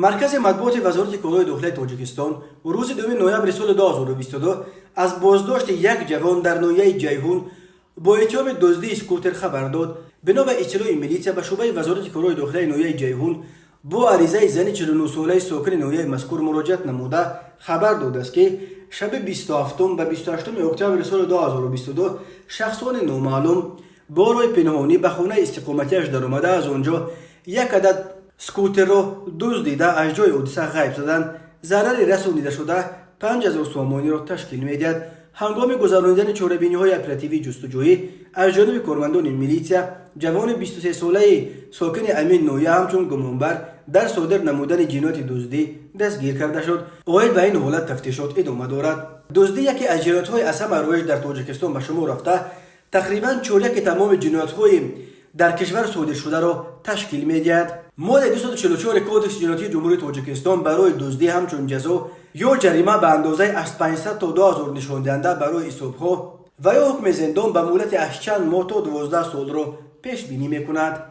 مرکز مطبوعات وزارت کالای داخلی تاجیکستان روز 2 نوامبر سال 2022 از بازداشت یک جوان در ناحیه جیهون با اتهام دزدی اسکوتر خبر داد. بنا به اطلاع میلیسیا به شعبه وزارت کالای داخلی ناحیه جیهون با عریضه زن 49 ساله ساکن ناحیه مذکور مراجعت نموده خبر داده است که شب 27 و 28 اکتبر سال 2022 شخصان نامعلوم با راه پنهانی به خانه استقامتیش در آمده از آنجا یک عدد اسکوتر را دزدیده از جای حادثه غیب شدند. ضرر رسانیده شده 5000 سومانی را تشکیل می‌دهد. هنگام گذراندن چاره‌بینی‌های اپراتیوی جستجویی از جانب کارمندان میلیسیا، جوان 23 ساله ساکن امین نویه همچون گمانبر در صادر نمودن جنایت دزدی دستگیر کرده شد. اوایل به این حالت تفتیشات ادامه دارد. دزدی یکی از جنایت‌های اصم رایج در تاجیکستان به شمار رفته تقریباً چهارک تمام جنایت‌های در کشور صادر شده را تشکیل می‌دهد. ماده 244 کدکس جنایتی جمهوری تاجیکستان برای دزدی همچون جزا یا جریمه به اندازه از 500 تا 2000 نشان دهنده برای حساب‌ها و یا حکم زندان به مهلت از چند ماه تا 12 سال را پیش بینی می‌کند.